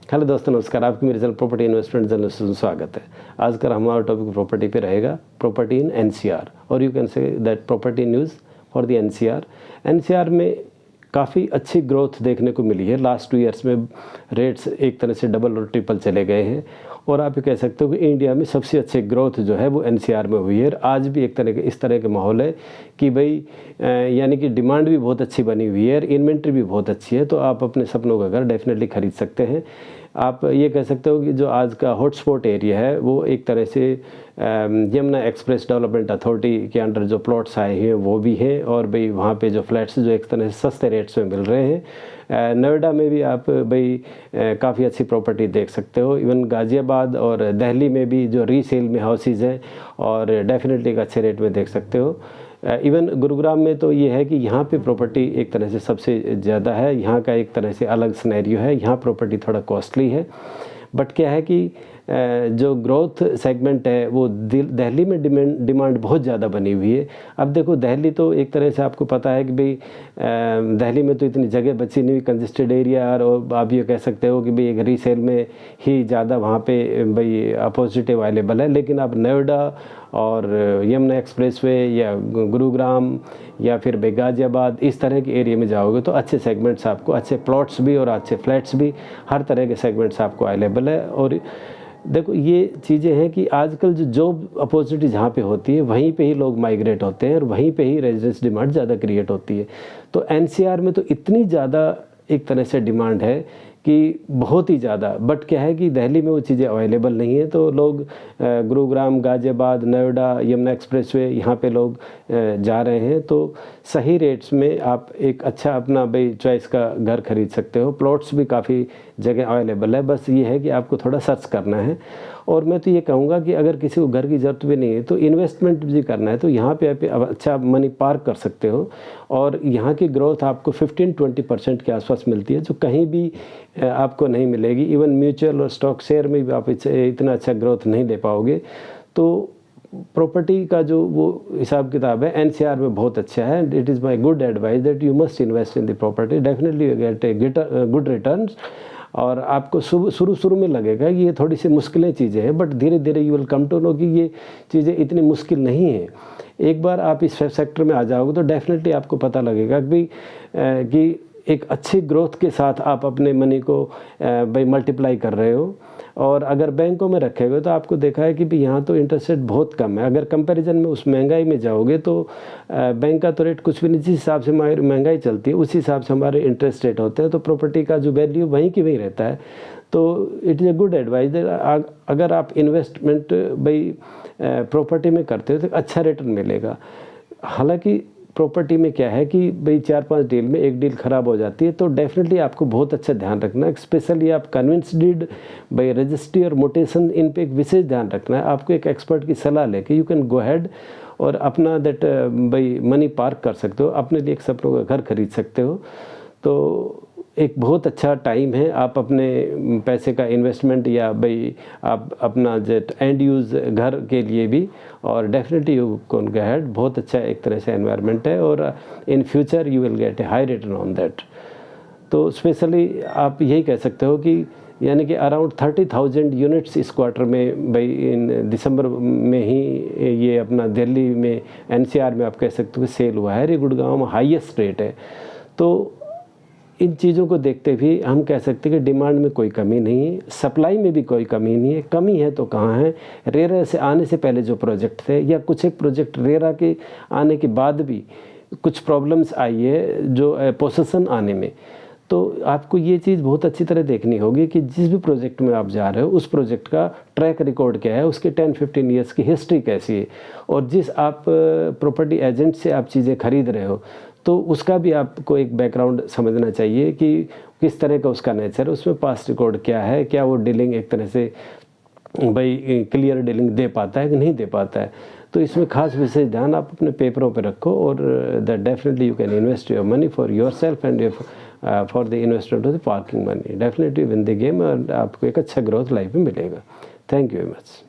Hello दोस्तों, नमस्कार। आपकी मेरे चैनल प्रॉपर्टी इन्वेस्टमेंट जर्नलिस्ट में स्वागत है। आज का हमारा टॉपिक प्रॉपर्टी पे रहेगा, प्रॉपर्टी इन एनसीआर, और you can say that property news for the NCR. NCR में काफ़ी अच्छी ग्रोथ देखने को मिली है। लास्ट 2 ईयर्स में रेट्स एक तरह से डबल और ट्रिपल चले गए हैं, और आप ये कह सकते हो कि इंडिया में सबसे अच्छी ग्रोथ जो है वो एनसीआर में हुई है। आज भी एक तरह के इस तरह के माहौल है कि भाई यानी कि डिमांड भी बहुत अच्छी बनी हुई है, इन्वेंट्री भी बहुत अच्छी है, तो आप अपने सपनों का घर डेफिनेटली खरीद सकते हैं। आप ये कह सकते हो कि जो आज का हॉटस्पॉट एरिया है वो एक तरह से यमुना एक्सप्रेस डेवलपमेंट अथॉरिटी के अंडर जो प्लॉट्स आए हैं वो भी हैं, और भाई वहाँ पे जो फ्लैट्स जो एक तरह से सस्ते रेट्स में मिल रहे हैं। नोएडा में भी आप भाई काफ़ी अच्छी प्रॉपर्टी देख सकते हो। इवन गाज़ियाबाद और दिल्ली में भी जो रीसेल में हाउसेज हैं और डेफिनेटली एक अच्छे रेट में देख सकते हो। इवन गुरुग्राम में तो ये है कि यहाँ पे प्रॉपर्टी एक तरह से सबसे ज़्यादा है। यहाँ का एक तरह से अलग सिनेरियो है, यहाँ प्रॉपर्टी थोड़ा कॉस्टली है, बट क्या है कि जो ग्रोथ सेगमेंट है वो दिल्ली में डिमांड बहुत ज़्यादा बनी हुई है। अब देखो, दिल्ली तो एक तरह से आपको पता है कि भाई दिल्ली में तो इतनी जगह बची नहीं हुई, कंजेस्टेड एरिया, और आप ये कह सकते हो कि भाई एक रीसेल में ही ज़्यादा वहाँ पे भाई अपॉर्चुनिटी अवेलेबल है। लेकिन आप नोएडा और यमुना एक्सप्रेसवे या गुरुग्राम या फिर गाज़ियाबाद इस तरह के एरिया में जाओगे तो अच्छे सेगमेंट्स आपको, अच्छे प्लॉट्स भी और अच्छे फ्लैट्स भी, हर तरह के सेगमेंट्स आपको अवेलेबल है। और देखो, ये चीज़ें हैं कि आजकल जो जॉब अपॉर्चुनिटी जहाँ पे होती है वहीं पे ही लोग माइग्रेट होते हैं और वहीं पे ही रेजिडेंस डिमांड ज़्यादा क्रिएट होती है। तो एनसीआर में तो इतनी ज़्यादा एक तरह से डिमांड है कि बहुत ही ज़्यादा, बट क्या है कि दिल्ली में वो चीज़ें अवेलेबल नहीं है, तो लोग गुरुग्राम, गाज़ियाबाद, नोएडा, यमुना एक्सप्रेसवे यहाँ पे लोग जा रहे हैं। तो सही रेट्स में आप एक अच्छा अपना भाई चॉइस का घर खरीद सकते हो। प्लॉट्स भी काफ़ी जगह अवेलेबल है, बस ये है कि आपको थोड़ा सर्च करना है। और मैं तो ये कहूँगा कि अगर किसी को घर की ज़रूरत भी नहीं है तो इन्वेस्टमेंट भी करना है तो यहाँ पे आप अच्छा मनी पार्क कर सकते हो, और यहाँ की ग्रोथ आपको 15-20% के आसपास मिलती है, जो कहीं भी आपको नहीं मिलेगी। इवन म्यूचुअल और स्टॉक शेयर में भी आप इतना अच्छा ग्रोथ नहीं ले पाओगे। तो प्रॉपर्टी का जो वो हिसाब किताब है एनसीआर में बहुत अच्छा है। It is my good advice that you must invest in the property, definitely you get a good returns. और आपको शुरू में लगेगा कि ये थोड़ी सी मुश्किलें चीज़ें हैं, बट धीरे धीरे you will come to know कि ये चीज़ें इतनी मुश्किल नहीं है। एक बार आप इस सेक्टर में आ जाओगे तो डेफिनेटली आपको पता लगेगा कि एक अच्छी ग्रोथ के साथ आप अपने मनी को भाई मल्टीप्लाई कर रहे हो। और अगर बैंकों में रखेगा तो आपको देखा है कि भी यहाँ तो इंटरेस्ट रेट बहुत कम है। अगर कंपैरिजन में उस महंगाई में जाओगे तो बैंक का तो रेट कुछ भी नहीं, जिस हिसाब से महंगाई चलती है उसी हिसाब से हमारे इंटरेस्ट रेट होते हैं, तो प्रॉपर्टी का जो वैल्यू वहीं की वहीं रहता है। तो it is a good advice. अगर आप इन्वेस्टमेंट भाई प्रॉपर्टी में करते हो तो अच्छा रिटर्न मिलेगा। हालांकि प्रॉपर्टी में क्या है कि भाई 4-5 डील में एक डील ख़राब हो जाती है, तो डेफिनेटली आपको बहुत अच्छा ध्यान रखना है। स्पेशली आप कन्विंस डीड भाई रजिस्ट्री और मोटेशन, इन पे एक विशेष ध्यान रखना है। आपको एक एक्सपर्ट की सलाह लेके यू कैन गो हैड और अपना दैट भाई मनी पार्क कर सकते हो, अपने लिए एक सपनों का घर खरीद सकते हो। तो एक बहुत अच्छा टाइम है आप अपने पैसे का इन्वेस्टमेंट या भाई आप अपना जेट एंड यूज़ घर के लिए भी, और definitely you can go ahead. बहुत अच्छा एक तरह से एनवायरनमेंट है, और in future you will get A high return on that. तो स्पेशली आप यही कह सकते हो कि यानी कि अराउंड 30,000 यूनिट्स इस क्वार्टर में भाई इन दिसंबर में ही ये अपना दिल्ली में एनसीआर में आप कह सकते हो कि सेल हुआ है। गुड़गांव में हाईएस्ट रेट है। तो इन चीज़ों को देखते हुए हम कह सकते हैं कि डिमांड में कोई कमी नहीं है, सप्लाई में भी कोई कमी नहीं है। कमी है तो कहाँ है? रेरा से आने से पहले जो प्रोजेक्ट थे, या कुछ एक प्रोजेक्ट रेरा के आने के बाद भी कुछ प्रॉब्लम्स आई है जो पोसेसन आने में। तो आपको ये चीज़ बहुत अच्छी तरह देखनी होगी कि जिस भी प्रोजेक्ट में आप जा रहे हो उस प्रोजेक्ट का ट्रैक रिकॉर्ड क्या है, उसके 10-15 ईयर्स की हिस्ट्री कैसी है, और जिस आप प्रॉपर्टी एजेंट से आप चीज़ें खरीद रहे हो तो उसका भी आपको एक बैकग्राउंड समझना चाहिए कि किस तरह का उसका नेचर है, उसमें पास्ट रिकॉर्ड क्या है, क्या वो डीलिंग एक तरह से भाई क्लियर डीलिंग दे पाता है कि नहीं दे पाता है। तो इसमें खास विशेष ध्यान आप अपने पेपरों पे रखो, और that definitely you can invest your money for your self and for the investment of the parking money. Definitely win the game, और आपको एक अच्छा ग्रोथ लाइफ में मिलेगा। Thank you very much.